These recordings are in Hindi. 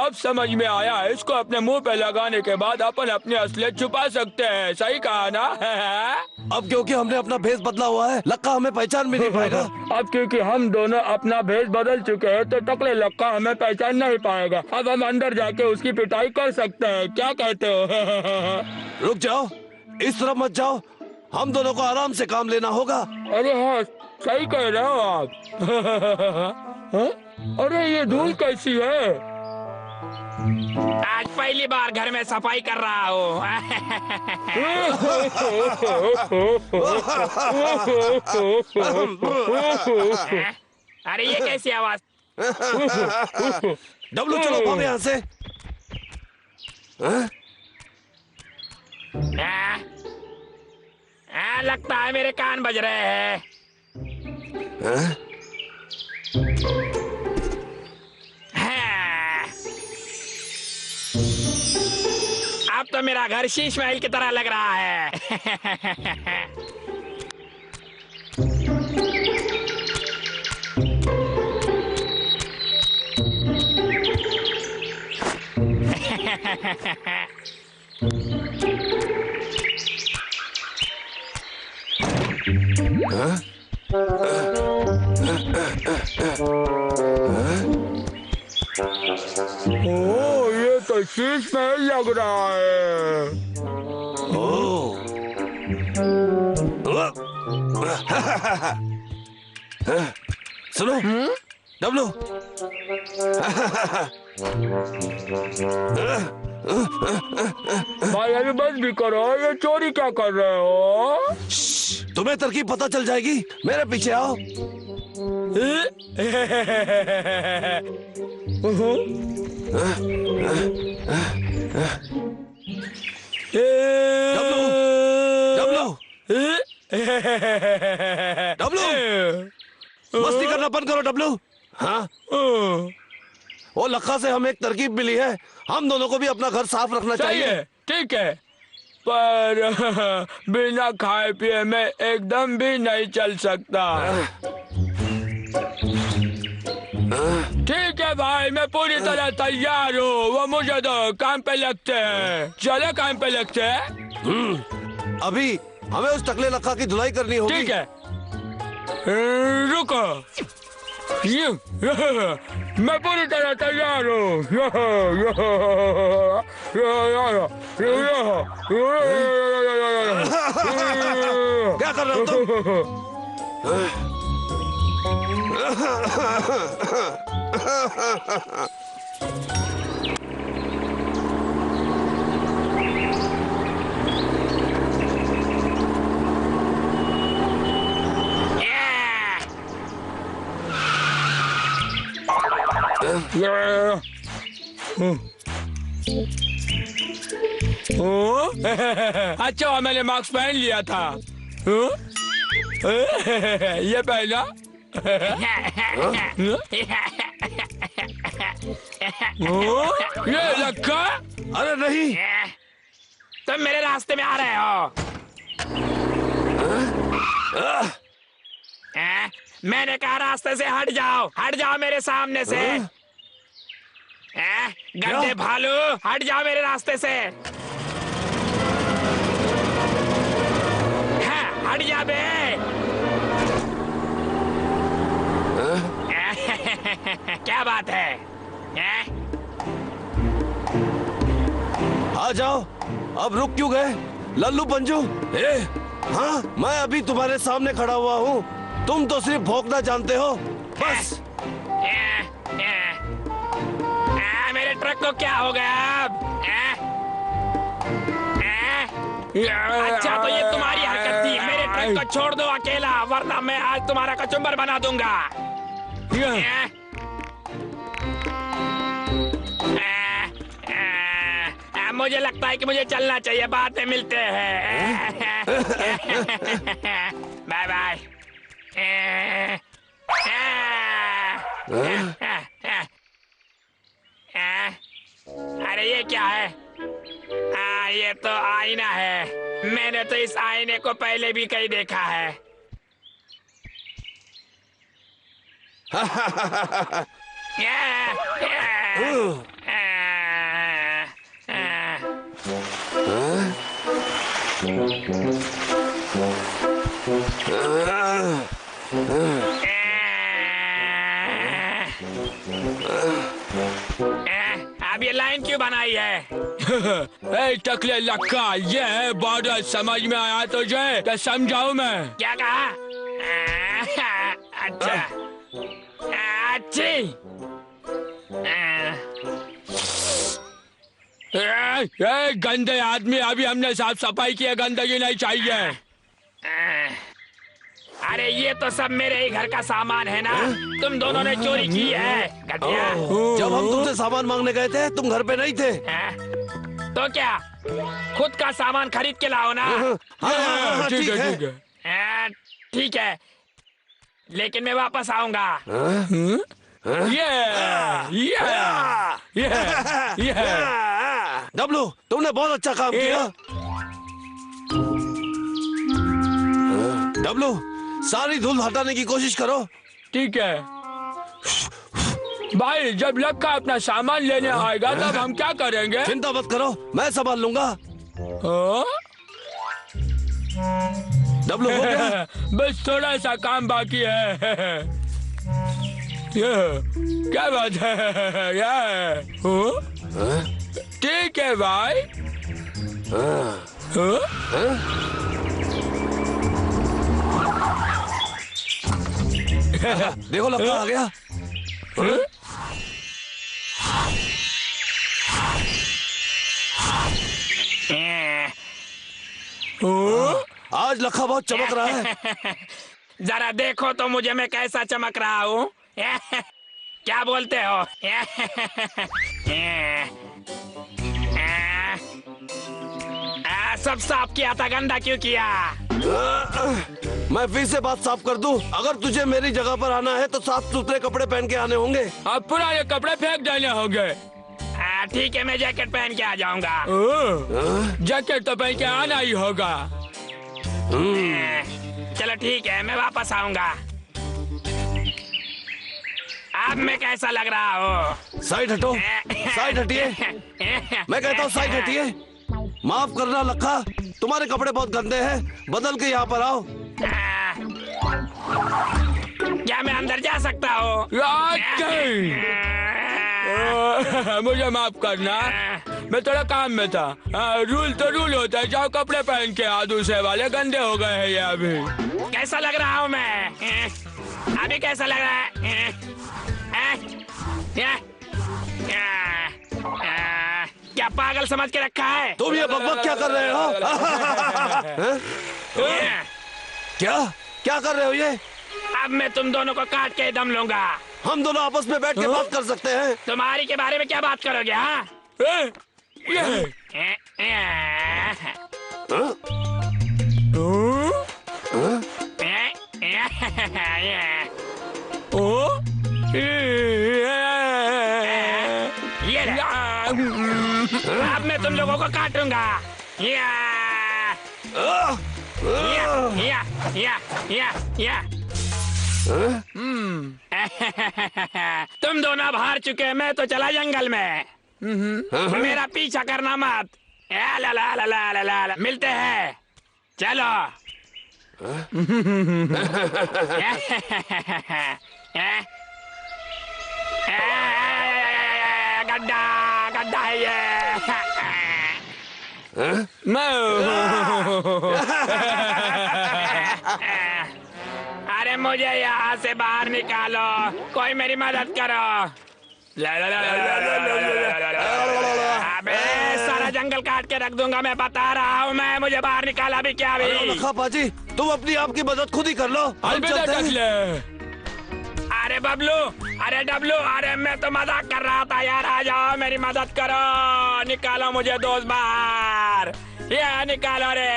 अब समझ में आया, इसको अपने मुंह पे लगाने के बाद अपन अपनी असलियत छुपा सकते हैं। सही कहा ना? अब क्योंकि हमने अपना भेष बदला हुआ है, लक्का हमें पहचान भी नहीं पाएगा। अब क्योंकि हम दोनों अपना भेष बदल चुके हैं तो टकले लक्का हमें पहचान नहीं पाएगा। अब हम अंदर जाके उसकी पिटाई कर सकते हैं। क्या कहते हो? रुक जाओ, इस तरफ मत जाओ, हम दोनों को आराम से काम लेना होगा। अरे हाँ, सही कह रहे हो आप। अरे ये धूल कैसी है? आज पहली बार घर में सफाई कर रहा हूँ। अरे ये कैसी आवाज? डब्लू चलो भाग यहाँ से। लगता है मेरे कान बज रहे हैं। अब तो मेरा घर शीश महल की तरह लग रहा है। ओह, ये तो शीश महल लग रहा है। सुनो डब्लू, भाई अभी बस भी करो, ये चोरी क्या कर रहे हो? तुम्हें तरकीब पता चल जाएगी, मेरे पीछे आओ। डब्लू, डब्लू, डब्लू, मस्ती करना बंद करो डब्लू। हाँ, वो लखा से हमें एक तरकीब मिली है, हम दोनों को भी अपना घर साफ रखना चाहिए। ठीक है, पर बिना खाए पिए मैं एकदम भी नहीं चल सकता। ठीक है भाई, मैं पूरी तरह तैयार हूँ। वो मुझे दो, काम पे लगते हैं। चलो काम पे लगते हैं। अभी हमें उस टकले लखा की धुलाई करनी होगी। ठीक है, रुको। मैं पूरी तरह तैयार हूँ। क्या कर रहे हो तुम? अच्छा, मैंने मास्क पहन लिया था। ये पहला। ये लक्का? अरे नहीं, तुम मेरे रास्ते में आ रहे हो। मैंने कहा रास्ते से हट जाओ, हट जाओ मेरे सामने से। गंदे भालू, हट जाओ मेरे रास्ते से। हट जा बे। क्या बात है? आ जाओ, अब रुक क्यों गए लल्लू पंजू? हाँ, मैं अभी तुम्हारे सामने खड़ा हुआ हूँ, तुम तो सिर्फ भौंकना जानते हो बस। मेरे ट्रक को क्या हो गया अब? अच्छा, तो ये तुम्हारी हरकत थी। मेरे ट्रक को छोड़ दो अकेला, वरना मैं आज तुम्हारा कचुम्बर बना दूंगा। मुझे लगता है कि मुझे चलना चाहिए, बाद में मिलते हैं। Bye bye. अरे ये क्या है? ये तो आईना है। मैंने तो इस आईने को पहले भी कहीं देखा है। अब ये लाइन क्यों बनाई है? ए टकले लक्का, ये है बॉर्डर। समझ में आया तुझे? क्या समझाऊं मैं? क्या कहा? अच्छा अच्छी। गंदे आदमी, अभी हमने साफ सफाई की है, गंदगी नहीं चाहिए। अरे ये तो सब मेरे ही घर का सामान है ना, तुम दोनों ने चोरी की है घटिया। जब हम तुमसे सामान मांगने गए थे तुम घर पे नहीं थे। तो क्या खुद का सामान खरीद के लाओ ना। हाँ, ठीक है, ठीक है। ठीक है, लेकिन मैं वापस आऊंगा। डब्लू, तुमने बहुत अच्छा काम किया। डब्लू, सारी धूल हटाने की कोशिश करो। ठीक है भाई, जब लक्का अपना सामान लेने आएगा तब हम क्या करेंगे? चिंता मत करो, मैं संभाल लूंगा। डब्लू, हो गया? बस थोड़ा सा काम बाकी है। क्या बात है यार? ठीक है भाई। देखो लक्का आ गया। आज लक्का बहुत चमक रहा है। जरा देखो तो मुझे, मैं कैसा चमक रहा हूँ। क्या बोलते हो? सब साफ किया था, गंदा क्यों किया? मैं फिर से बात साफ कर दूं, अगर तुझे मेरी जगह पर आना है तो साफ सुथरे कपड़े पहन के आने होंगे। अब पुराने कपड़े फेंक देने होंगे। ठीक है, मैं जैकेट पहन के आ जाऊंगा। जैकेट तो पहन के आना ही होगा। चलो ठीक है, मैं वापस आऊंगा। अब मैं कैसा लग रहा हूँ? साइड हटो, साइड हटिए। मैं कहता हूँ साइड हटिए। माफ करना लक्का, तुम्हारे कपड़े बहुत गंदे हैं, बदल के यहाँ पर आओ। क्या मैं अंदर जा सकता हूँ? मुझे माफ करना, मैं थोड़ा काम में था। रूल तो रूल होता है, जाओ कपड़े पहन के आ। दूसरे वाले गंदे हो गए हैं ये अभी। कैसा लग रहा हूँ मैं? अभी कैसा लग रहा है? क्या पागल समझ के रखा है? तुम ये बकबक क्या कर रहे हो? क्या क्या कर रहे हो ये? अब मैं तुम दोनों को काट के दम लूंगा। हम दोनों आपस में बैठ के बात कर सकते हैं। तुम्हारी के बारे में क्या बात करोगे? हाँ, अब मैं तुम लोगों को काटूंगा। तुम दोनों अब हार चुके हैं, मैं तो चला जंगल में। मेरा पीछा करना मत। ला ला ला ला ला ला, मिलते हैं, चलो। गड्ढा गड्ढा है ये। अरे मुझे यहाँ से बाहर निकालो, कोई मेरी मदद करो। अबे सारा जंगल काट के रख दूंगा, मैं बता रहा हूँ। मैं मुझे बाहर निकाला भी क्या? भी लखा पाजी, तुम अपनी आप की मदद खुद ही कर लो। हम चलते हैं। अरे बबलू, अरे डब्लू, अरे मैं तो मजाक कर रहा था यार। आ जाओ, मेरी मदद करो, निकालो मुझे दोस्त बाहर, ये निकालो रे।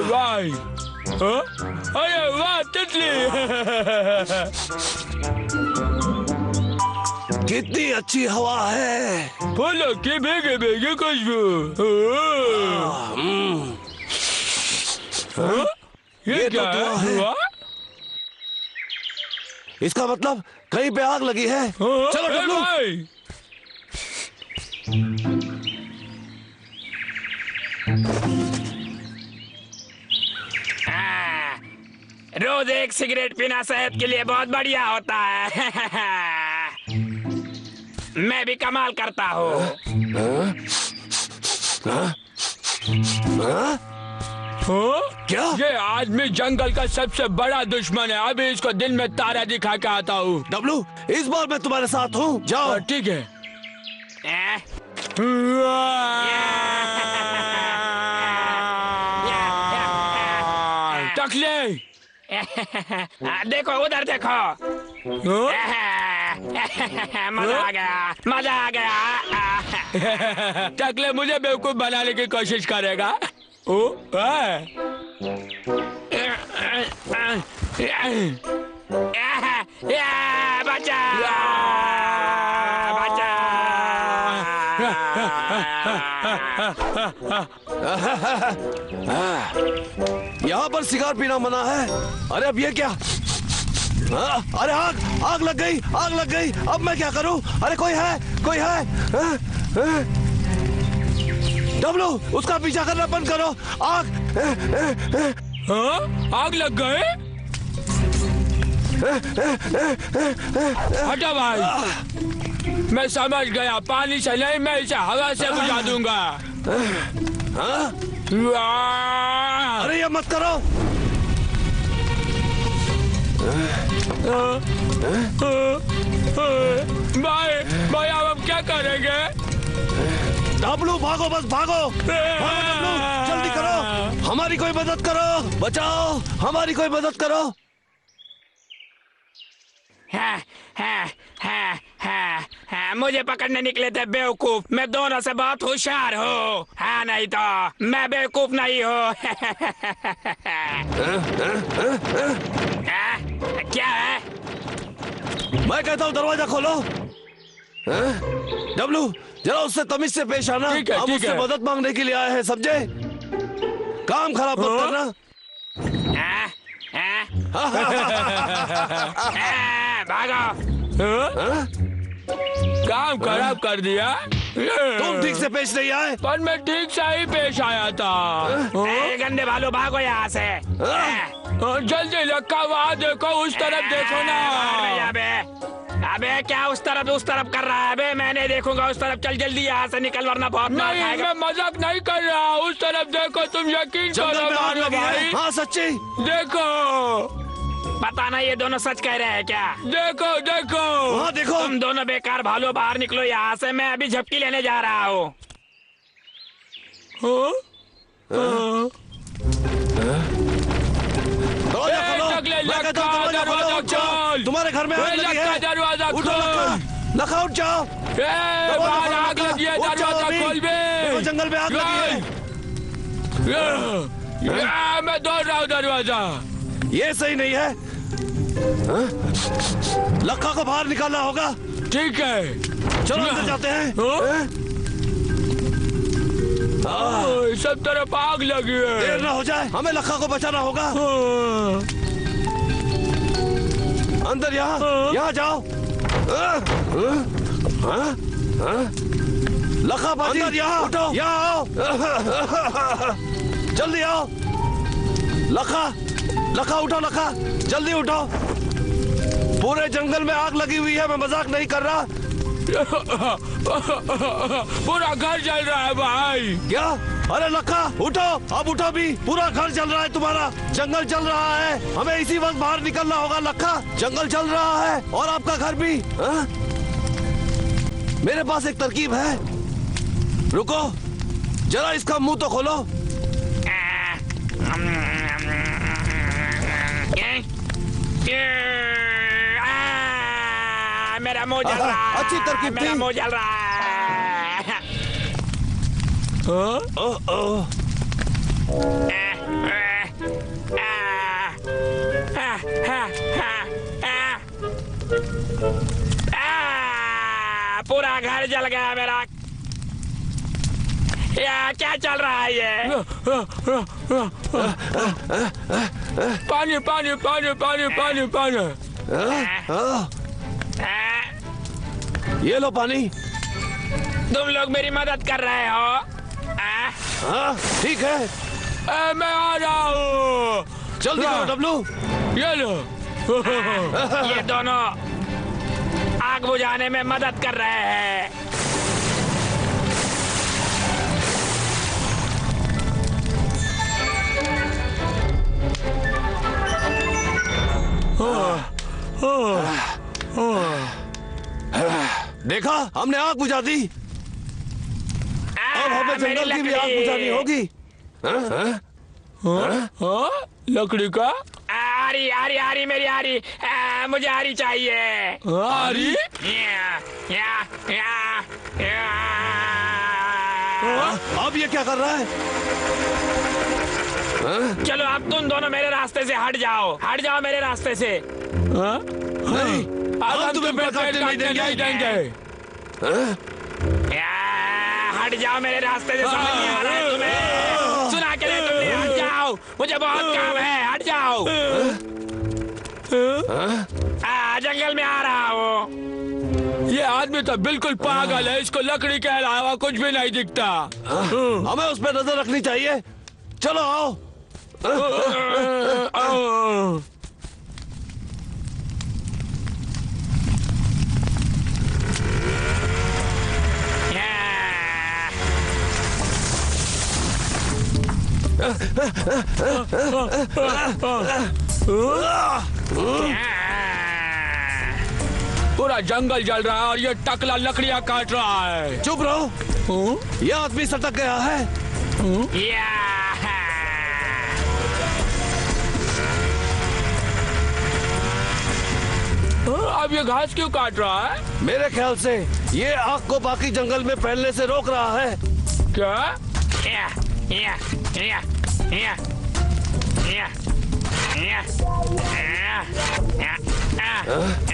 भाई, अरे वाह तितली। कितनी अच्छी हवा है। फूलों की भीगी भीगी खुशबू। ये तो क्या दुआ है। हुआ? इसका मतलब कहीं पे आग लगी है। चलो ए डब्लू। भाई, रोज एक सिगरेट पीना सेहत के लिए बहुत बढ़िया होता है। मैं भी कमाल करता हूँ। क्या? ये आदमी जंगल का सबसे बड़ा दुश्मन है। अभी इसको दिन में तारा दिखा के आता हूँ। डब्लू, इस बार मैं तुम्हारे साथ हूँ। जाओ। ठीक है। टकले, देखो उधर देखो। मजा आ गया, मजा आ गया। टकले मुझे बेवकूफ बनाने की कोशिश करेगा। ओ, बचा, बचा। यहाँ पर सिगार पीना मना है। अरे अब ये क्या? अरे आग, आग लग गई, आग लग गई। अब मैं क्या करूं? अरे कोई है, कोई है? डब्लू, उसका पीछा करना बंद करो। आग, आग लग गए। हटा भाई, मैं समझ गया। पानी से नहीं, मैं इसे हवा से बुझा दूंगा। अरे ये मत करो। भाई, भाई अब हम क्या करेंगे? डब्लू भागो, बस भागो, भागो डब्लू, जल्दी करो। हमारी कोई मदद करो, बचाओ, हमारी कोई मदद करो। मुझे पकड़ने निकले थे बेवकूफ। मैं दोनों से बहुत होशियार हूँ। हाँ, नहीं तो मैं बेवकूफ नहीं हूँ। क्या है? मैं कहता हूँ दरवाजा खोलो। डब्लू, जरा उससे तमीज से पेश आना। ठीक है, हम ठीक उससे है। मदद मांगने के लिए आए हैं, समझे? काम खराब मत करना। भागो। काम खराब कर दिया। तुम ठीक से पेश नहीं आए। पर मैं ठीक से ही पेश आया था। गंदे भालू, भागो यहाँ से। जल्दी लक्का, वहाँ देखो, उस तरफ देखो ना। अबे क्या उस तरफ कर रहा है? अबे मैं नहीं देखूंगा उस तरफ। चल जल्दी यहाँ से निकल, वरना बहुत मार नहीं, खाएगा। मैं मजाक नहीं कर रहा। उस तरफ देखो, तुम यकीन जंगल करो में आग मारो लगी है। भाई। हाँ सच्ची। देखो, पता नहीं ये दोनों सच कह रहे हैं क्या? देखो, देखो। वहाँ देखो। तुम दोनों बेकार भालू, बाहर निकलो यहाँ से। मैं अभी झपकी लेने जा रहा हूँ। दरवाजा खोलो। टकले, मैं कहता हूँ लक्का, दरवाजा खोलो, दरवाजा उठ जाओ। खोल। तुम्हारे घर में आग लगी लक्का, है। दरवाजा उठो खोल। लक्का, लक्का उठ जाओ। बाहर आग लगी है, उठ जाओ दरवाजा अभी। खोल बे। देखो जंगल में आग लगी है। मैं दौड़ रहा हूँ दरवाजा। ये सही नहीं है। लक्का को बाहर निकालना होगा। ठीक है, चलो अंदर जाते हैं। सब तरफ आग लगी देर है। ना हो जाए, हमें लक्का को बचाना होगा। अंदर, यहाँ जाओ। लक्का बाजी, अंदर यहाँ उठो, यहाँ आओ। जल्दी आओ। लक्का, लक्का उठो, लक्का जल्दी उठो। पूरे जंगल में आग लगी हुई है, मैं मजाक नहीं कर रहा। पूरा घर जल रहा है भाई। क्या? अरे लक्का उठो, अब उठो भी। पूरा घर जल रहा है तुम्हारा। जंगल जल रहा है, हमें इसी वक्त बाहर निकलना होगा। लक्का, जंगल जल रहा है और आपका घर भी। मेरे पास एक तरकीब है। रुको, जरा इसका मुंह तो खोलो। मेरा मुंह जल रहा है। अच्छी तरकीब थी। मेरा मुंह जल रहा है। पूरा घर जल गया मेरा। क्या चल रहा है ये? पानी पानी पानी पानी पानी पानी। ये लो पानी। तुम लोग मेरी मदद कर रहे हो? हाँ, ठीक है। मैं आ रहा हूँ। जल्दी करो डब्लू। ये लो। ये दोनों आग बुझाने में मदद कर रहे हैं। देखा, हमने आग बुझा दी। अब हमें जंगल की भी आग बुझानी होगी। लकड़ी का? आरी आरी आरी मेरी आरी। मुझे आरी चाहिए। आरी? अब ये क्या कर रहा है? चलो अब तुम दोनों मेरे रास्ते से हट जाओ। हट जाओ मेरे रास्ते से। नहीं, हम तुम्हें पेड़ काटने नहीं देंगे। हट जाओ मेरे रास्ते से। समझ नहीं आ रहा है तुम्हें? सुना के लिए तुमने? हट जाओ, मुझे बहुत काम है। हट जाओ। जंगल में आ रहा हूँ। ये आदमी तो बिल्कुल पागल है। इसको लकड़ी के अलावा कुछ भी नहीं दिखता। हमें उस पर नजर रखनी चाहिए। चलो आओ। पूरा जंगल जल रहा है और ये टकला लकड़ियां काट रहा है। चुप रहो। यह आदमी सटक गया है। अब ये घास क्यों काट रहा है? मेरे ख्याल से ये आग को बाकी जंगल में फैलने से रोक रहा है। क्या?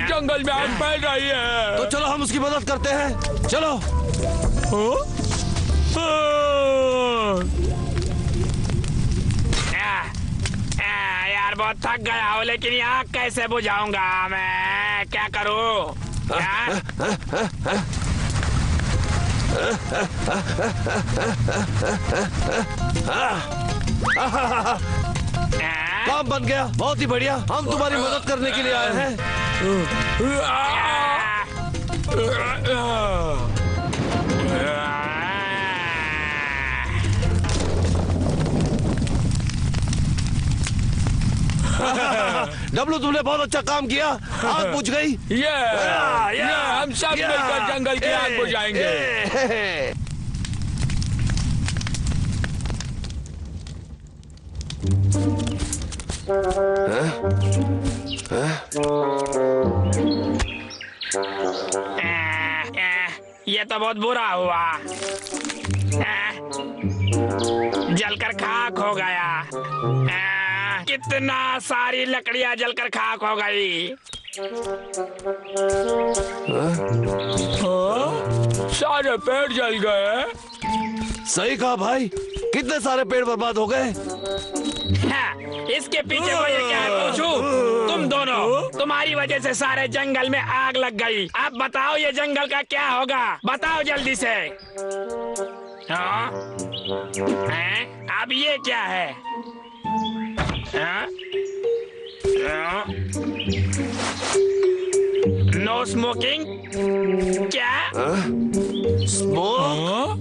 जंगल में आग फैल रही है। तो चलो हम उसकी मदद करते हैं। चलो। यार बहुत थक गया हूँ, लेकिन ये आग कैसे बुझाऊंगा मैं? क्या करूँ? काम बन गया। बहुत ही बढ़िया। हम तुम्हारी मदद करने के लिए आए हैं। डब्लू, तुमने बहुत अच्छा काम किया। आग बुझ गई। ये हम सब मिलकर जंगल की आग बुझाएंगे। ये तो बहुत बुरा हुआ। जलकर खाक हो गया। कितना सारी लकड़ियां जलकर खाक हो गई। सारे पेड़ जल गए। सही कहा भाई। कितने सारे पेड़ बर्बाद हो गए। इसके पीछे वजह क्या है पूछूं? तुम दोनों, तुम्हारी वजह से सारे जंगल में आग लग गई। अब बताओ ये जंगल का क्या होगा? बताओ जल्दी से। हाँ? अब ये क्या है? No smoking? क्या? स्मोक?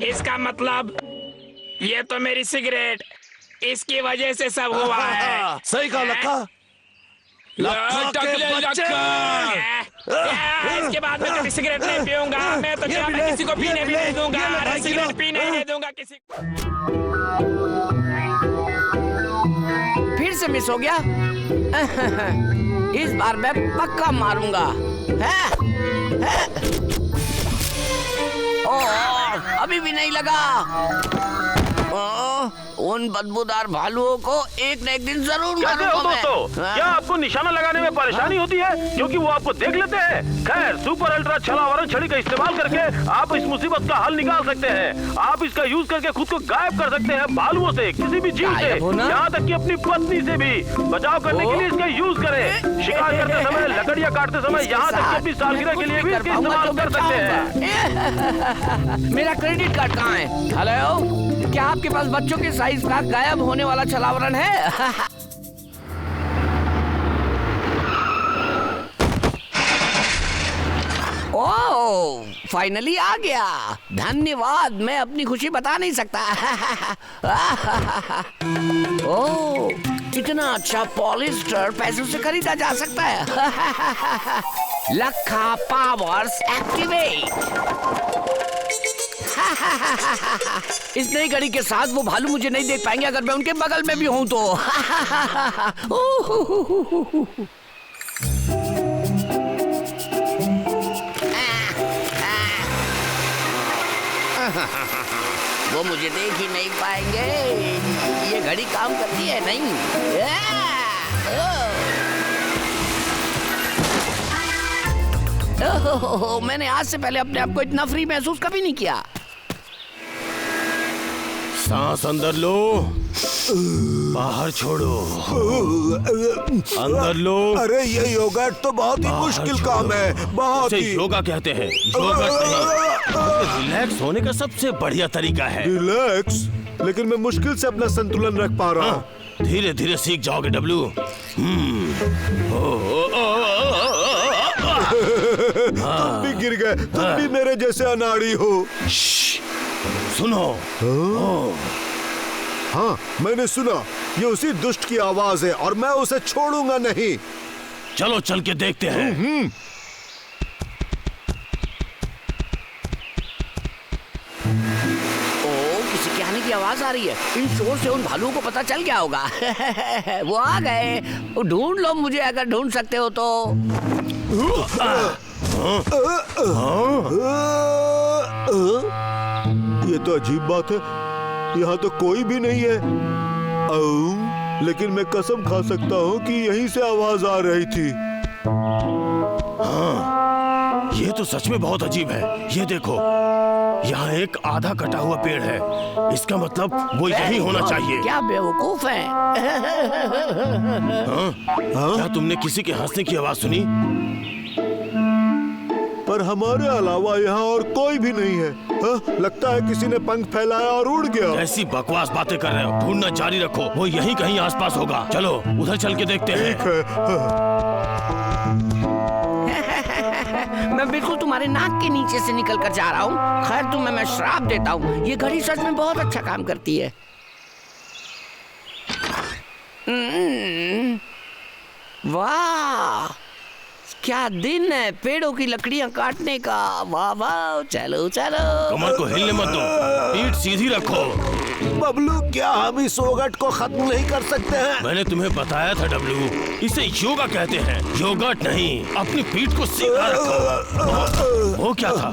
इसका मतलब ये तो मेरी सिगरेट। इसकी वजह से सब हुआ है। सही कहा लक्का। लक्का के बच्चे। इसके बाद मैं कभी सिगरेट नहीं पीऊंगा। मैं तो क्या, मैं किसी को पीने भी नहीं दूंगा। अरे सिगरेट पीने नहीं दूंगा किसी को। फिर से मिस हो गया। इस बार मैं पक्का मारूंगा। अभी भी नहीं लगा। उन बदबूदार भालुओं को एक न एक दिन जरूर मारूंगा मैं। क्या आपको निशाना लगाने में परेशानी होती है क्योंकि वो आपको देख लेते हैं? खैर, सुपर अल्ट्रा छलावरण छड़ी का इस्तेमाल करके आप इस मुसीबत का हल निकाल सकते हैं। आप इसका यूज करके खुद को गायब कर सकते हैं, भालुओं से, किसी भी जीव से, यहाँ तक कि अपनी पत्नी से भी। बचाव करने के लिए इसका यूज करें। शिकार करते समय, लकड़ियाँ काटते समय, यहाँ तक कि अपनी सालगिरह के लिए भी इसका इस्तेमाल कर सकते हैं। मेरा क्रेडिट कार्ड कहाँ है? हेलो, क्या आपके पास बच्चों के साइज का गायब होने वाला छलावरण है? ओह, फाइनली आ गया। धन्यवाद, मैं अपनी खुशी बता नहीं सकता। ओह, इतना अच्छा पॉलिस्टर पैसों से खरीदा जा सकता है। लक्का पावर्स एक्टिवेट। इस नई घड़ी के साथ वो भालू मुझे नहीं देख पाएंगे अगर मैं उनके बगल में भी हूं तो। वो मुझे देख ही नहीं पाएंगे। ये घड़ी काम करती है नहीं? मैंने आज से पहले अपने आप को इतना फ्री महसूस कभी नहीं किया। सांस अंदर लो, बाहर छोड़ो, अंदर लो। अरे ये योगा तो बहुत ही मुश्किल काम है, बहुत ही। योगा कहते हैं, योगा नहीं। रिलैक्स होने का सबसे बढ़िया तरीका है। रिलैक्स? लेकिन मैं मुश्किल से अपना संतुलन रख पा रहा हूँ। धीरे धीरे सीख जाओगे डब्लू। तुम भी गिर गए, तुम भी मेरे जैसे अनाड़ी हो। सुनो। हाँ, मैंने सुना। ये उसी दुष्ट की आवाज है और मैं उसे छोड़ूंगा नहीं। चलो चल के देखते हैं। किसी के आने की आवाज आ रही है। इन शोर से उन भालुओं को पता चल गया होगा। वो आ गए। ढूंढ लो मुझे अगर ढूंढ सकते हो तो। ये तो अजीब बात है, यहाँ तो कोई भी नहीं है। लेकिन मैं कसम खा सकता हूँ कि यहीं से आवाज आ रही थी। हाँ, ये तो सच में बहुत अजीब है। ये देखो, यहाँ एक आधा कटा हुआ पेड़ है। इसका मतलब वो यही होना चाहिए। क्या बेवकूफ है। क्या तुमने किसी के हंसने की आवाज सुनी? पर हमारे अलावा यहाँ और कोई भी नहीं है। लगता है किसी ने पंख फैलाया और उड़ गया। ऐसी बकवास बातें कर रहे हो। ढूंढना जारी रखो, वो यहीं कहीं आसपास होगा। चलो उधर चल के देखते हैं। ठीक है। मैं बिल्कुल तुम्हारे नाक के नीचे से निकल कर जा रहा हूँ। खैर तुम्हें मैं श्राप देता हूँ, ये घड़ी सच में बहुत अच्छा काम करती है। वाह, क्या दिन है पेड़ों की लकड़ियां काटने का। वाह वाह, चलो चलो। कमर को हिलने मत दो, पीठ सीधी रखो। बबलू, क्या हम इस सोगट को खत्म नहीं कर सकते हैं? मैंने तुम्हें बताया था डब्लू, इसे योगा कहते हैं, योगट नहीं। अपनी पीठ को सीधा रखो। वो क्या था?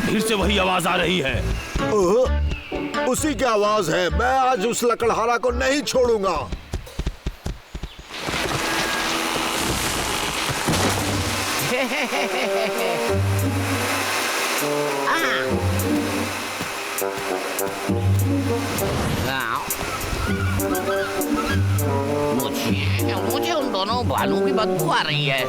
फिर से वही आवाज आ रही है। उसी की आवाज है। मैं आज उस लकड़हारा को नहीं छोड़ूंगा। मुझे उन दोनों भालुओं की बदबू आ रही है।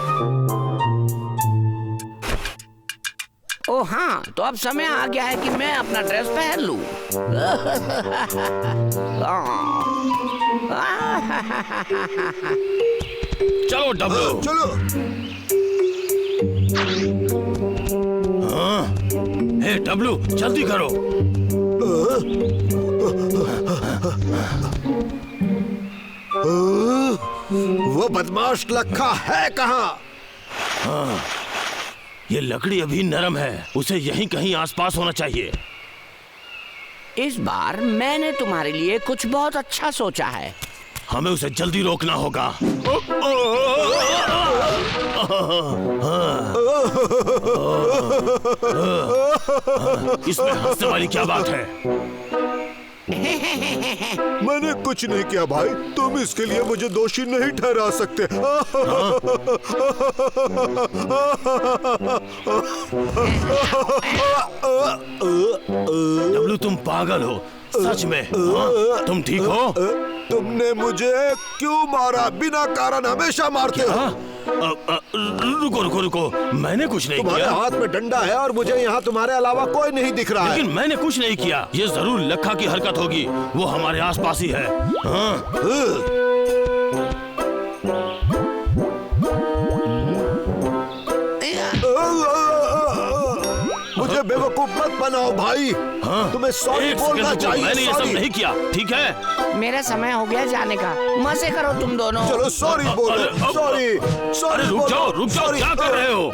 ओ हाँ, तो अब समय आ गया है कि मैं अपना ड्रेस पहन लूं। चलो डब्लू, चलो। हाँ, हे डब्लू, जल्दी करो। वो बदमाश लखा है कहाँ? हाँ, ये लकड़ी अभी नरम है, उसे यहीं कहीं आसपास होना चाहिए। इस बार मैंने तुम्हारे लिए कुछ बहुत अच्छा सोचा है। हमें उसे जल्दी रोकना होगा। इसमें हंसने वाली क्या बात है? मैंने कुछ नहीं किया भाई, तुम इसके लिए मुझे दोषी नहीं ठहरा सकते। डब्लू, तुम पागल हो सच में। हाँ? तुम ठीक हो? तुमने मुझे क्यों मारा? बिना कारण हमेशा मारते हो। रुको रुको रुको, मैंने कुछ नहीं तुम्हारे किया। हाथ में डंडा है और मुझे यहाँ तुम्हारे अलावा कोई नहीं दिख रहा है। लेकिन मैंने कुछ नहीं किया। ये जरूर लखा की हरकत होगी, वो हमारे आसपास ही है। हाँ? मुझे बेवकूफ मत बनाओ भाई। हाँ? तुम्हें सॉरी एक बोलना सेकंड रुको, चाहिए। मैंने ये सब सॉरी। नहीं किया, ठीक है? मेरा समय हो गया जाने का, मजे करो तुम दोनों। चलो सॉरी बोलो। अरे, सॉरी अरे सॉरी रुक जाओ, रुक जाओ, सॉरी। क्या कर रहे हो?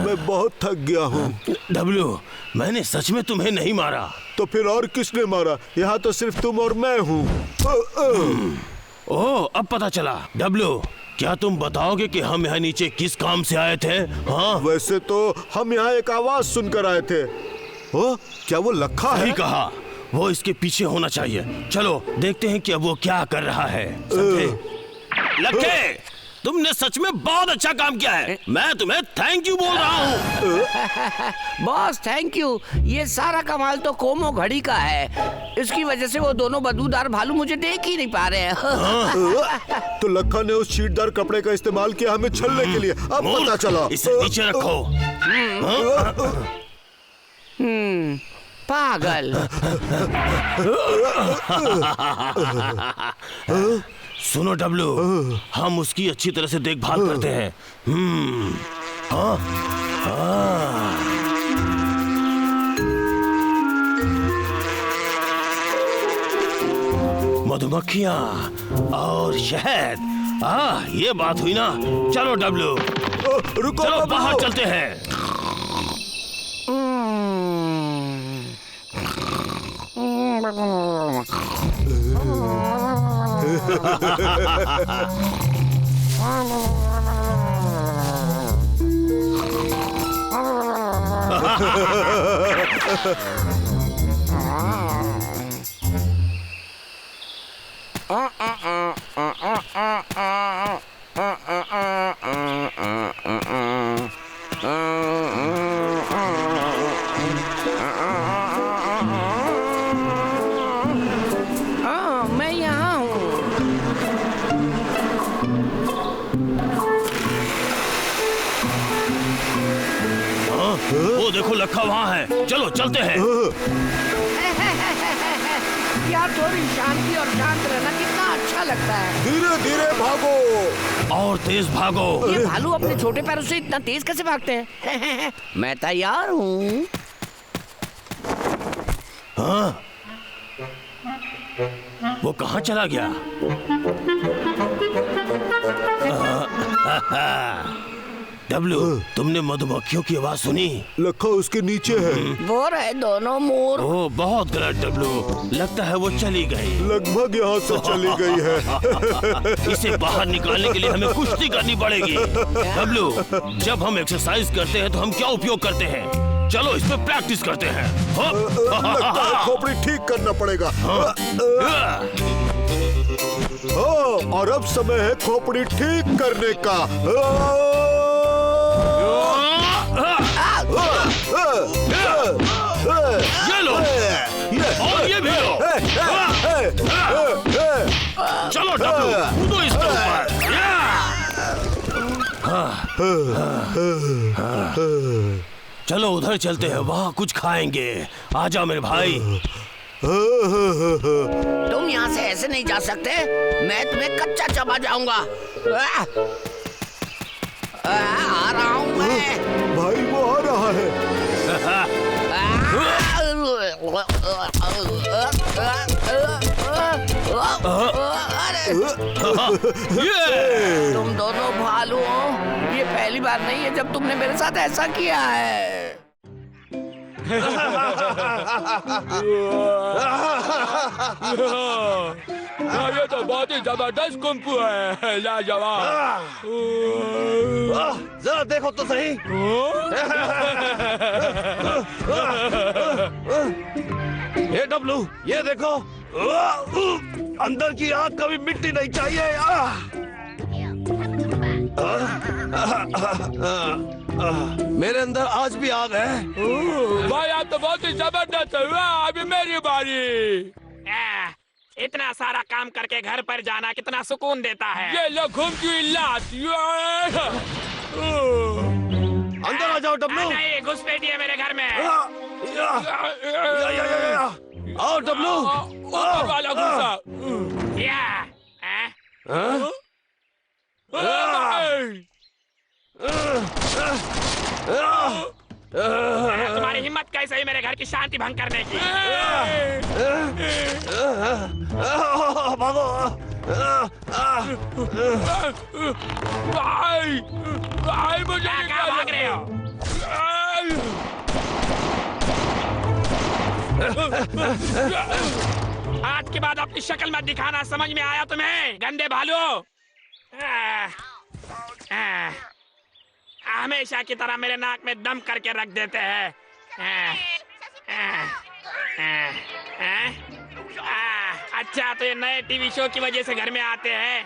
मैं बहुत थक गया हूँ। डब्लू, मैंने सच में तुम्हें नहीं मारा। तो फिर और किसने मारा? यहाँ तो सिर्फ तुम और मैं हूँ। ओह, अब पता चला। डब्लू, क्या तुम बताओगे कि हम यहाँ नीचे किस काम से आए थे? हाँ? वैसे तो हम यहाँ एक आवाज सुनकर आए थे। ओ, क्या वो लखा है? सही कहा, वो इसके पीछे होना चाहिए। चलो देखते हैं कि अब वो क्या कर रहा है। समझे? लक्के, तुमने सच में बहुत अच्छा काम किया है। मैं तुम्हें थैंक यू बोल रहा हूँ। Boss thank you. ये सारा कमाल तो कोमो घड़ी का है। इसकी वजह से वो दोनों बदबूदार भालू मुझे देख ही नहीं पा रहे हैं। तो लखा ने उस शीटदार कपड़े का इस्तेमाल किया हमें छलने के लिए। अब पता चला। इसे नीचे रखो। पागल। सुनो डब्लू, हम उसकी अच्छी तरह से देखभाल करते हैं। हाँ? हाँ। मधुमक्खियाँ और शहद। ये बात हुई ना। चलो डब्लू, रुको, चलो बाहर चलते हैं। मैं यहाँ हूँ। वो देखो लखा वहाँ है। चलो चलते हैं। यार थोड़ी शांति और शांत रहना कितना अच्छा लगता है। धीरे धीरे भागो और तेज भागो। ये भालू अपने छोटे पैरों से इतना तेज कैसे भागते हैं? मैं तैयार हूँ। हाँ? वो कहाँ चला गया? डब्लू, तुमने मधुमक्खियों की आवाज सुनी? लखा उसके नीचे है। वो रहे दोनों मोर। ओह, बहुत गलत डब्लू, लगता है वो चली गई। लगभग यहाँ से चली गई है। इसे बाहर निकालने के लिए हमें कुश्ती करनी पड़ेगी। डब्लू, जब हम एक्सरसाइज करते हैं तो हम क्या उपयोग करते हैं? चलो इस पे प्रैक्टिस करते हैं। लगता है खोपड़ी ठीक करना पड़ेगा। और अब समय है खोपड़ी ठीक करने का। ये लो और ये भी लो। चलो डब्लू, कूदो इसके ऊपर। चलो उधर चलते हैं, वहाँ कुछ खाएंगे। आजा मेरे भाई। तुम यहाँ से ऐसे नहीं जा सकते। मैं तुम्हें कच्चा चबा जाऊंगा। आ रहा हूँ मैं। भाई वो आ रहा है। ये तुम दोनों भालू हो। ये पहली बार नहीं है जब तुमने मेरे साथ ऐसा किया है। ये तो बहुत ही जबरदस्त कुंफू है, लाजवाब। जरा देखो तो सही। ये डब्लू, ये देखो, अंदर की आग कभी मिट्टी नहीं चाहिए। मेरे अंदर आज भी आग है। भाई आप तो बहुत ही जबरदस्त हुआ। अभी मेरी बारी। इतना सारा काम करके घर पर जाना कितना सुकून देता है। ये लो घुमकी लात। अंदर आ जाओ डब्लू। नहीं, घुसपैठिए मेरे घर में। आओ डब्लू। ऊपर वाला गुस्सा। तुम्हारी हिम्मत कैसे हुई मेरे घर की शांति भंग करने की? भागो। भाई मुझे कहाँ भाग रहे हो? आज के बाद अपनी शक्ल मत दिखाना, समझ में आया तुम्हें गंदे भालू? हमेशा की तरह मेरे नाक में दम करके रख देते हैं। अच्छा, तो ये नए टीवी शो की वजह से घर में आते हैं।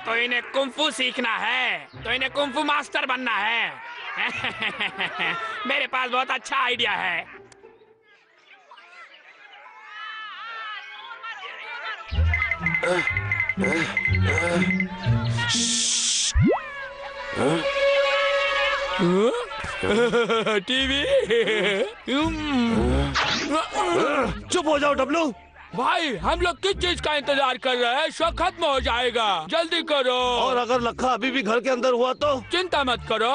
तो इन्हें कुंफू सीखना है, तो इन्हें कुंफू मास्टर बनना है। मेरे पास बहुत अच्छा आइडिया है। टीवी। चुप हो जाओ डब्लू। भाई हम लोग किस चीज का इंतजार कर रहे हैं? शो खत्म हो जाएगा, जल्दी करो। और अगर लखा अभी भी घर के अंदर हुआ तो? चिंता मत करो,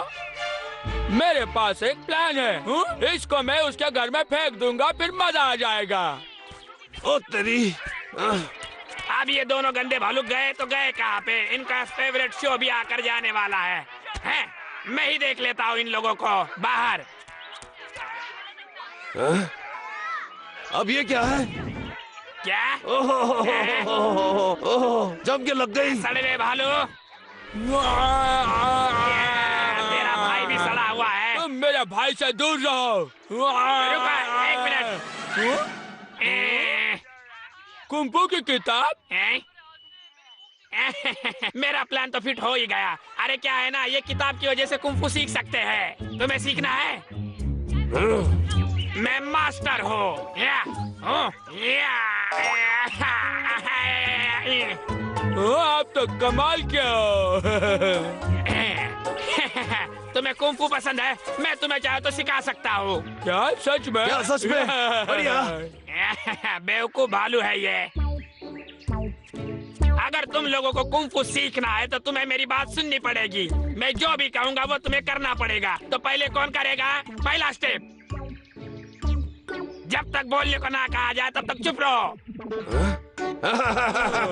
मेरे पास एक प्लान है। इसको मैं उसके घर में फेंक दूंगा, फिर मजा आ जाएगा। ओ तेरी। अब ये दोनों गंदे भालू गए तो गए कहाँ पे? इनका फेवरेट शो भी आकर जाने वाला है। मैं ही देख लेता हूँ इन लोगों को बाहर। अब ये क्या है? क्या? जम के लग गई। सड़े हुए भालू। तेरा भाई भी सड़ा हुआ है। तुम मेरे भाई से दूर रहो। रुको, एक मिनट। कुंफू की किताब? मेरा प्लान तो फिट हो ही गया। अरे क्या है ना, ये किताब की वजह से कुंफू सीख सकते हैं। तुम्हें सीखना है? मैं मास्टर हूँ। आप तो कमाल के हो। तुम्हें कुंफू पसंद है? मैं तुम्हें चाहे तो सिखा सकता हूँ। क्या सच में? क्या सच में? बढ़िया। बेवकूफ भालू है ये। अगर तुम लोगों को कुंफू सीखना है तो तुम्हें मेरी बात सुननी पड़ेगी। मैं जो भी कहूँगा वो तुम्हें करना पड़ेगा। तो पहले कौन करेगा? पहला स्टेप। जब तक बोलने को ना कहा जाए तब तक चुप रहो।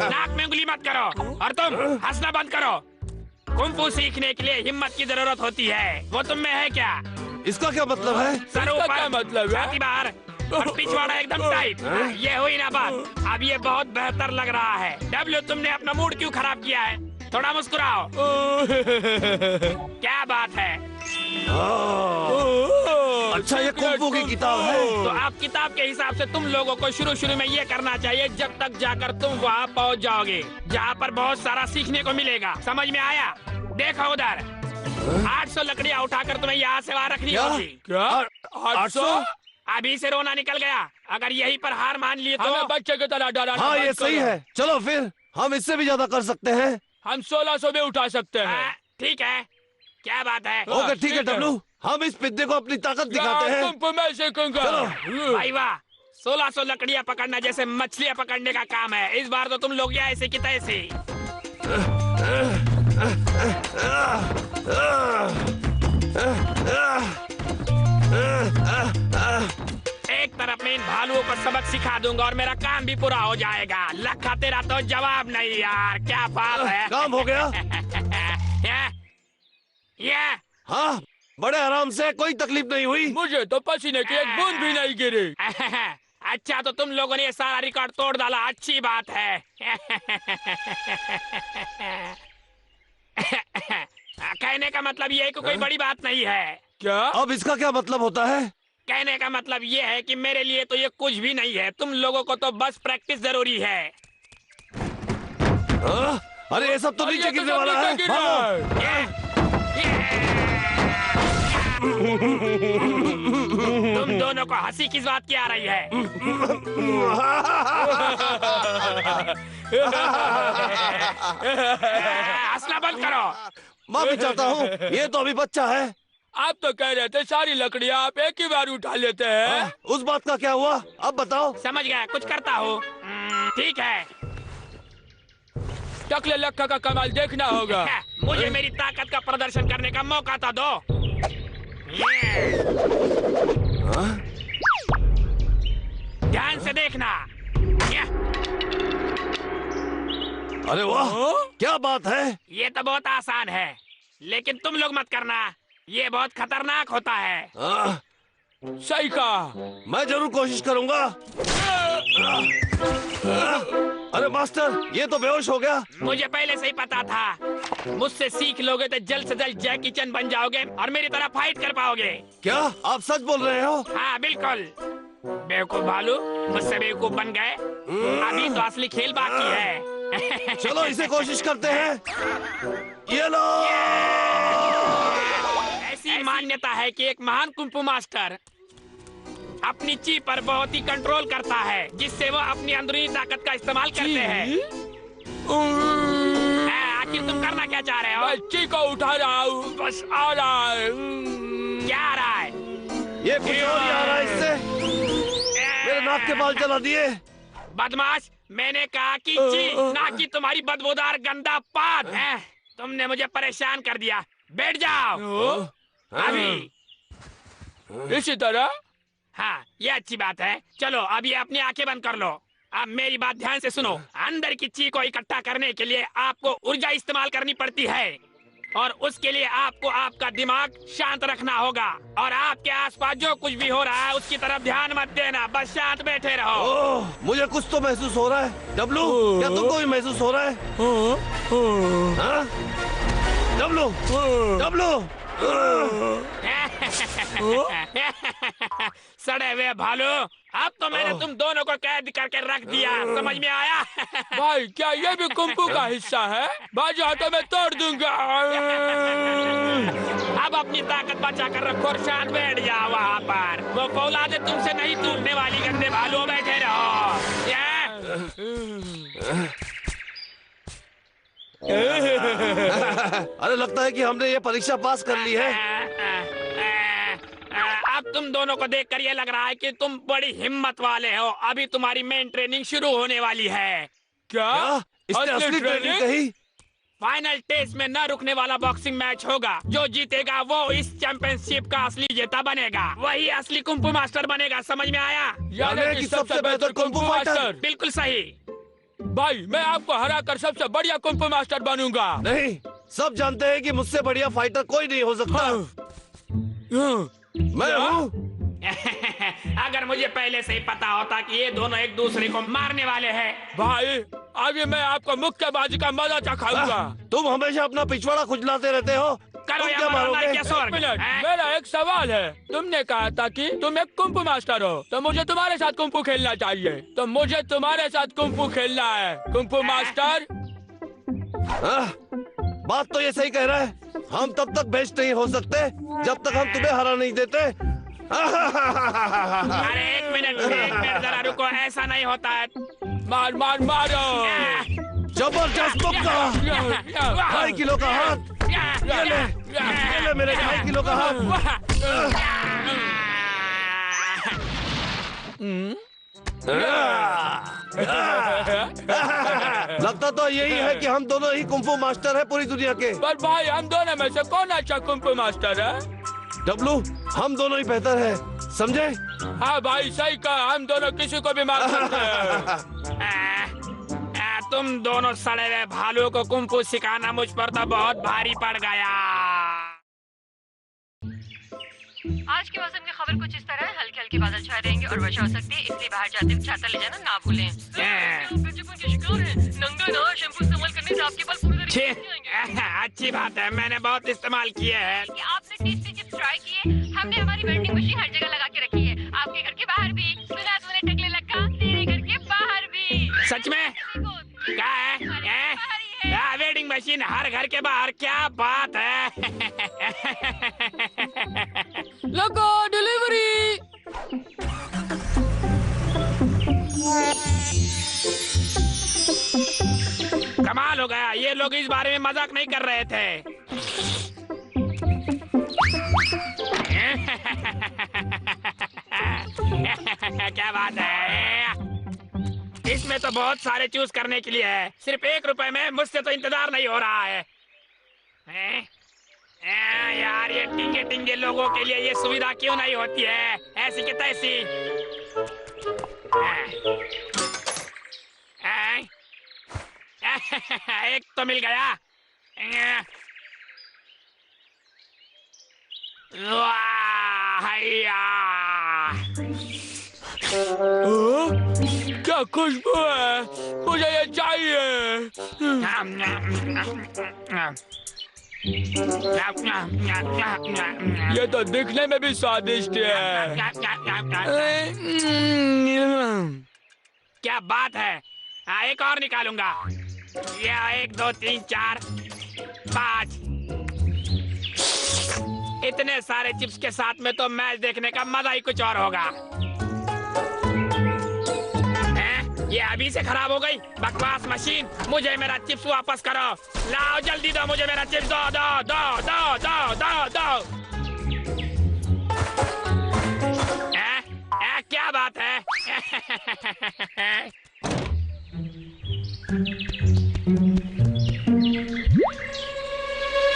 नाक में उंगली मत करो, और तुम हंसना बंद करो। कुंफू सीखने के लिए हिम्मत की जरूरत होती है, वो तुम में है क्या? इसका क्या मतलब है? सर ऊपर, क्या मतलब है? छाती बाहर और पिछवाड़ा एकदम टाइट। ये हुई ना बात। अब ये बहुत बेहतर लग रहा है। डब्ल्यू, तुमने अपना मूड क्यों खराब किया है? थोड़ा मुस्कुराओ। क्या बात है? अच्छा, ये कुंफू की किताब है। तो आप किताब के हिसाब से तुम लोगों को शुरू में ये करना चाहिए, जब तक जाकर तुम वहाँ पहुँच जाओगे जहाँ पर बहुत सारा सीखने को मिलेगा। समझ में आया? देखो उधर 800 लकड़ियाँ उठाकर तुम्हें यहाँ से वहाँ रखनी होगी। क्या? 800? अभी से रोना निकल गया। अगर यहीं पर हार मान लिए तो हमें बच्चे की तरह डराना हाँ, बंद ये सही करो। है। चलो फिर हम इससे भी ज्यादा कर सकते हैं। हम 1600 भी उठा सकते हैं। ठीक है, क्या बात है? ओके, ठीक है डब्लू, हम इस पिद्दे को अपनी ताकत दिखाते हैं। कुंफू मैं सीखूंगा। भाई वाह, 1600 लकड़ियाँ पकड़ना जैसे मछलियाँ पकड़ने का काम है। इस बार तो तुम लोग या ऐसे की तैसे। एक तरफ में इन भालुओं को सबक सिखा दूंगा और मेरा काम भी पूरा हो जाएगा। लखा तेरा तो जवाब नहीं यार, क्या बात है। काम हो गया। ये हाँ, बड़े आराम से, कोई तकलीफ नहीं हुई। मुझे तो पसीने की एक बूंद भी नहीं गिरी। अच्छा, तो तुम लोगों ने ये सारा रिकॉर्ड तोड़ डाला, अच्छी बात है। कहने का मतलब ये है कि कोई बड़ी बात नहीं है। क्या? अब इसका क्या मतलब होता है? कहने का मतलब ये है कि मेरे लिए तो ये कुछ भी नहीं है। तुम लोगों को तो बस प्रैक्टिस जरूरी है। हाँ? अरे ये सब तो नीचे गिरने वाला है। भागो। तुम दोनों को हंसी किस बात की आ रही है? हंसना बंद करो। माफी चाहता हूँ, ये तो अभी बच्चा है। आप तो कह रहे थे सारी लकड़ियाँ आप एक ही बार उठा लेते हैं। उस बात का क्या हुआ, अब बताओ। समझ गया, कुछ करता हूँ। ठीक है, टकले लक्का का कमाल देखना होगा। मुझे मेरी ताकत का प्रदर्शन करने का मौका तो दो। ध्यान से देखना। अरे वाह, क्या बात है। ये तो बहुत आसान है, लेकिन तुम लोग मत करना, ये बहुत खतरनाक होता है। सही कहा। मैं जरूर कोशिश करूंगा। अरे मास्टर, ये तो बेहोश हो गया। मुझे पहले से ही पता था। मुझसे सीख लोगे तो जल्द से जल्द जैकी चैन बन जाओगे और मेरी तरह फाइट कर पाओगे। क्या आप सच बोल रहे हो? हाँ बिल्कुल। बेवकूफ भालू, मुझसे बेवकूफ बन गए। अभी तो असली खेल बाकी है। चलो इसे कोशिश करते हैं। ये लो। ऐसी मान्यता है कि एक महान कुंफू मास्टर अपनी ची पर बहुत ही कंट्रोल करता है, जिससे वो अपनी अंदरूनी ताकत का इस्तेमाल करते हैं। आखिर तुम करना क्या चाह रहे हो? मैं ची को उठा रहा हूँ, बस आ रहा है। क्या आ रहा है? ये कुछ और ही आ रहा है इससे। मेरे नाक के बाल जला दिए। बदमाश, मैंने कहा कि ची, ना कि तुम्हारी बदबूदार गंदा पाद है। तुमने मुझे परेशान कर दिया। बैठ जाओ अभी। इसी तरह। हाँ, ये अच्छी बात है। चलो अब ये अपनी आंखें बंद कर लो। अब मेरी बात ध्यान से सुनो। अंदर की ची को इकट्ठा करने के लिए आपको ऊर्जा इस्तेमाल करनी पड़ती है, और उसके लिए आपको आपका दिमाग शांत रखना होगा। और आपके आसपास जो कुछ भी हो रहा है उसकी तरफ ध्यान मत देना, बस शांत बैठे रहो। ओह, मुझे कुछ तो महसूस हो रहा है। डब्लू, क्या तुमको भी महसूस हो रहा है? हाँ? W, W. सड़े हुए भालू, अब तो मैंने तुम दोनों को कैद करके रख दिया। समझ में आया? भाई, क्या ये भी कुंफू का हिस्सा है? बाजू हाथों में तोड़ दूंगा। अब अपनी ताकत बचा कर रखो और शांत बैठ जाओ वहाँ पर। वो फौलादे तुमसे नहीं टूटने वाली, गंदे भालू, बैठे रहो। अरे लगता है कि हमने ये परीक्षा पास कर ली है। अब तुम दोनों को देखकर ये लग रहा है कि तुम बड़ी हिम्मत वाले हो। अभी तुम्हारी मेन ट्रेनिंग शुरू होने वाली है। क्या? इसने असली ट्रेनिंग कही? फाइनल टेस्ट में न रुकने वाला बॉक्सिंग मैच होगा। जो जीतेगा वो इस चैंपियनशिप का असली जेता बनेगा। वही असली कुंफू मास्टर बनेगा। समझ में आया? यानी कि सबसे बेहतर कुंफू फाइटर। बिल्कुल सही। भाई, मैं आपको हरा कर सबसे बढ़िया कुंफू मास्टर बनूंगा। नहीं, सब जानते हैं कि मुझसे बढ़िया फाइटर कोई नहीं हो सकता। मैं हूँ। अगर मुझे पहले से ही पता होता कि ये दोनों एक दूसरे को मारने वाले हैं। भाई, अभी मैं आपको मुक्केबाजी का मजा चखाऊंगा। तुम हमेशा अपना पिछवाड़ा खुजलाते रहते हो। करो तुम या क्या मरो, मारोगे? क्या स्वर्ग? मेरा एक सवाल है। तुमने कहा था कि तुम एक कुंफू मास्टर हो, तो मुझे तुम्हारे साथ कुंफू खेलना चाहिए। तो मुझे तुम्हारे साथ कुंफू खेलना है, कुंफू मास्टर। बात तो ये सही कह रहा है। हम तब तक बेस्ट नहीं हो सकते जब तक हम तुम्हें हरा नहीं देते। अरे एक मिनट जरा रुको, ऐसा नहीं होता है। मार मार मारो। जबरदस्त मुक्का। 2.5 किलो का हाथ। ये ले मेरे 2.5 किलो का हाथ। लगता तो यही है कि हम दोनों ही कुंफू मास्टर हैं पूरी दुनिया के। पर भाई, हम दोनों में से कौन अच्छा कुंफू मास्टर है? डब्लू, हम दोनों ही बेहतर हैं। समझे? हाँ भाई सही कहा, हम दोनों किसी को भी मार सकते हैं। तुम दोनों सड़े हुए भालुओं को कुंफू सिखाना मुझ पर तो बहुत भारी पड़ गया। आज के मौसम की खबर कुछ इस तरह है, हल्के हल्के बादल छाए रहेंगे और वर्षा हो सकती है, इसलिए बाहर जाते हुए छाता ले जाना ना भूलें। नंगा ना शैम्पू इस्तेमाल करने से आपके बाल पूरी तरीके से आएंगे। अच्छी बात है, मैंने बहुत इस्तेमाल किए हैं। आपने टेस्टी चिप्स ट्राई किए? हमने हमारी वेंडिंग मशीन हर जगह लगा के रखी है, आपके घर के बाहर भी। सुना तूने टकले लक्का, तेरे घर के बाहर भी। सच में? क्या है? वेडिंग मशीन हर घर के बाहर, क्या बात है। लगा डिलीवरी। कमाल हो गया, ये लोग इस बारे में मजाक नहीं कर रहे थे। क्या बात है, इसमें तो बहुत सारे चूज करने के लिए है, सिर्फ 1 रुपए में मुझसे तो इंतजार नहीं हो रहा है। यार ये टिंगे टिंगे लोगों के लिए ये सुविधा क्यों नहीं होती है, ऐसी की तैसी। एक तो मिल गया। वाह क्या खुशबू है, मुझे ये चाहिए। ये तो दिखने में भी स्वादिष्ट है। क्या बात है, हाँ एक और निकालूंगा। ये 1 2 3 4 5 इतने सारे चिप्स के साथ में तो मैच देखने का मजा ही कुछ और होगा। ये अभी से खराब हो गई, बकवास मशीन। मुझे मेरा चिप्स वापस करो, लाओ जल्दी दो मुझे मेरा चिप्स, दो दो दो दो दो दो दो। क्या बात है।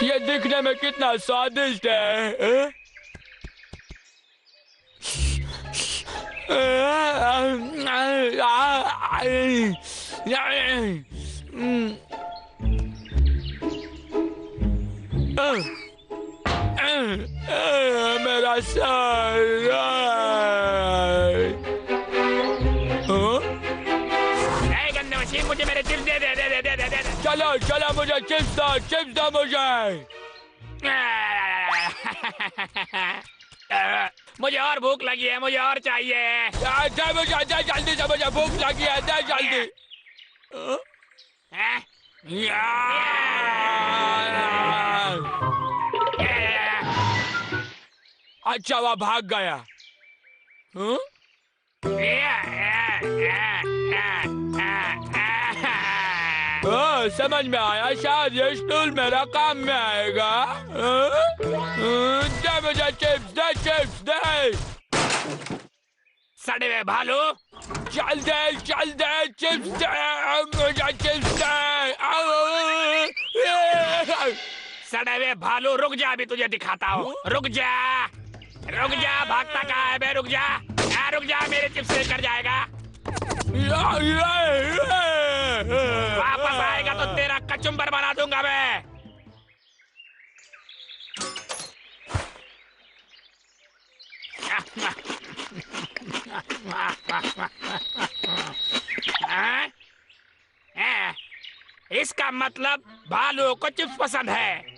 ये दिखने में कितना स्वादिष्ट है। मेरा सर। गंदे मशीन, मुझे मेरे चिप्स दे दे दे दे दे दे दे। चलो चलो मुझे चिप्स दो मुझे। मुझे और भूख लगी है, मुझे और चाहिए। मुझे जल्दी से, मुझे भूख लगी है, दे जल्दी। अच्छा वह भाग गया। समझ में आया, शायद ये स्टूल मेरा काम में आएगा। दे मुझे चिप्स दे। सड़े हुए भालू, चल दे चिप्स दे, मुझे चिप्स दे। सड़े हुए भालू रुक जा, अभी तुझे दिखाता हूँ। रुक जा, भागता कहाँ है बे? रुक जा, मेरे चिप्स लेकर जाएगा। वापस आएगा तो तेरा कचुम्बर बना दूंगा मैं। इसका मतलब भालुओं को चिप्स पसंद है।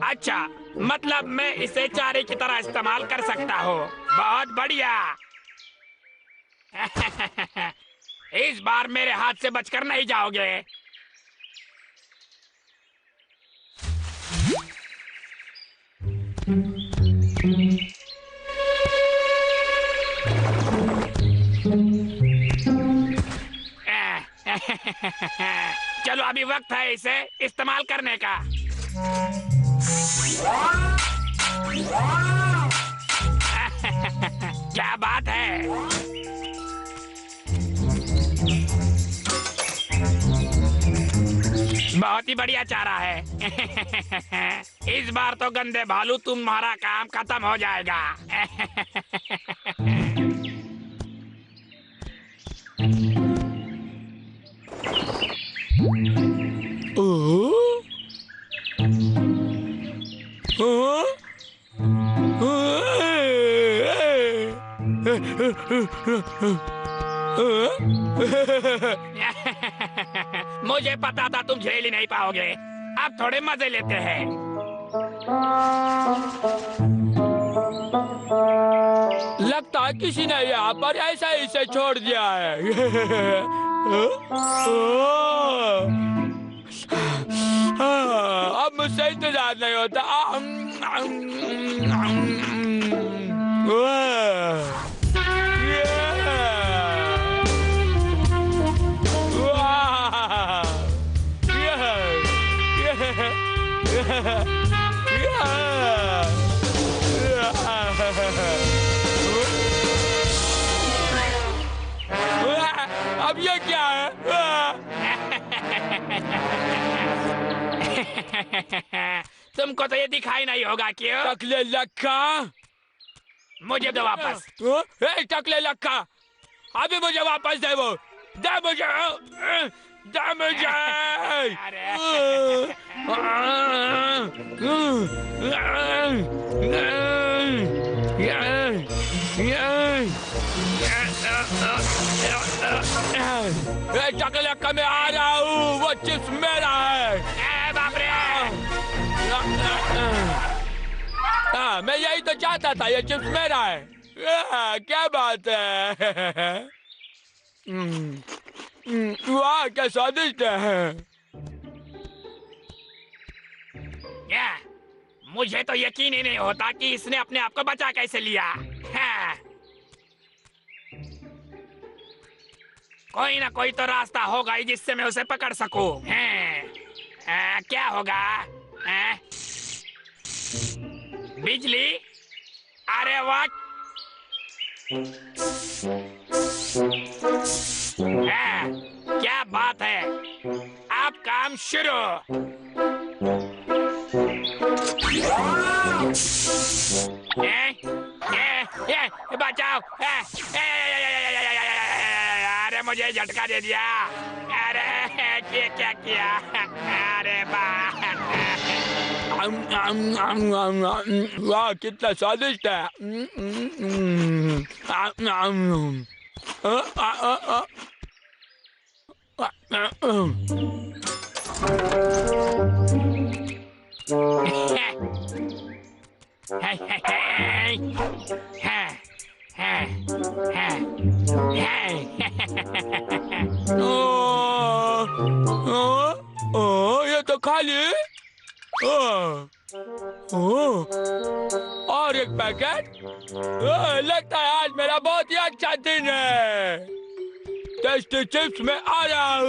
अच्छा, मतलब मैं इसे चारे की तरह इस्तेमाल कर सकता हूँ। बहुत बढ़िया। इस बार मेरे हाथ से बचकर नहीं जाओगे। चलो अभी वक्त है इसे इस्तेमाल करने का। क्या बात है। बहुत ही बढ़िया चारा है। इस बार तो गंदे भालू तुम्हारा काम खत्म हो जाएगा। मुझे पता था तुम झेल ही नहीं पाओगे। अब थोड़े मजे लेते हैं। लगता है किसी ने यहाँ पर ऐसा ही इसे छोड़ दिया है। अब मुझसे इंतजार नहीं होता। अब ये क्या है? तुमको तो ये दिखाई नहीं होगा क्यों? टकले लक्का, मुझे दो वापस। टकले लक्का, अभी मुझे वापस दे वो, दे मुझे, दे मुझे। टकले लक्का मैं आ रहा हूँ, वो चिप्स मेरा है। बाप रे! हाँ, मैं यही तो चाहता था, ये चिप्स मेरा है। क्या बात है। वाह, क्या स्वादिष्ट है। मुझे तो यकीन ही नहीं होता कि इसने अपने आप को बचा कैसे लिया। हाँ। कोई ना कोई तो रास्ता होगा ही जिससे मैं उसे पकड़ सकूं। क्या होगा? बिजली? अरे वाह! क्या बात है। अब काम शुरू। बचाओ! अरे मुझे झटका दे दिया। अरे ये क्या किया? अरे वाह, कितना स्वादिष्ट है। ये तो खाली। और एक पैकेट। लगता है आज मेरा बहुत ही अच्छा दिन है। टेस्टी चिप्स में आ रहा हूँ।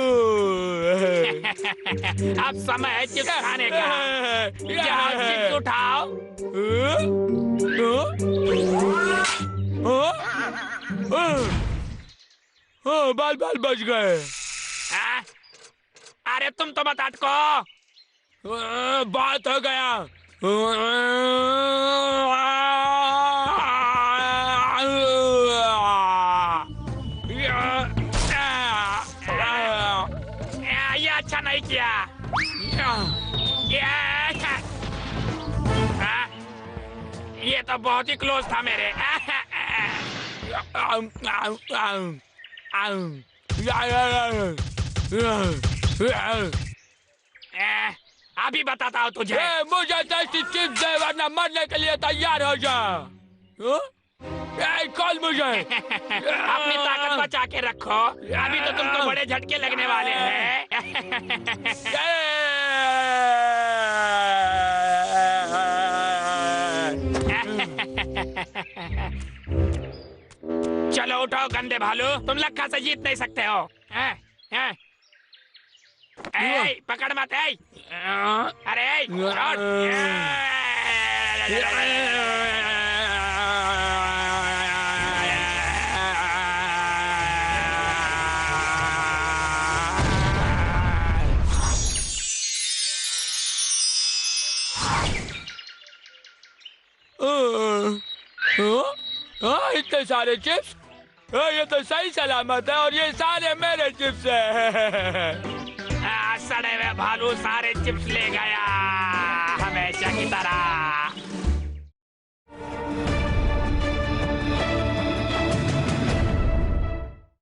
अब समय है चिप्स खाने का। जाओ चिप्स उठाओ। बाल बाल बच गए। अरे तुम तो मत अटको। बात हो गया। ये अच्छा नहीं किया। ये तो बहुत ही क्लोज था मेरे। अभी बताता हूँ तुझे। मुझे टेस्टी चिप्स दे वरना मरने के लिए तैयार हो जा। कॉल मुझे। अपनी ताकत बचा के रखो। अभी तो तुमको बड़े झटके लगने वाले हैं। चलो उठो गंदे भालू, तुम लक्का से जीत नहीं सकते हो। पकड़ मत। अरे इतने सारे चिप्स। ये तो सही सलामत है और ये सारे मेरे चिप्स हैं। सड़े हुए भालू सारे चिप्स ले गया हमेशा की तरह।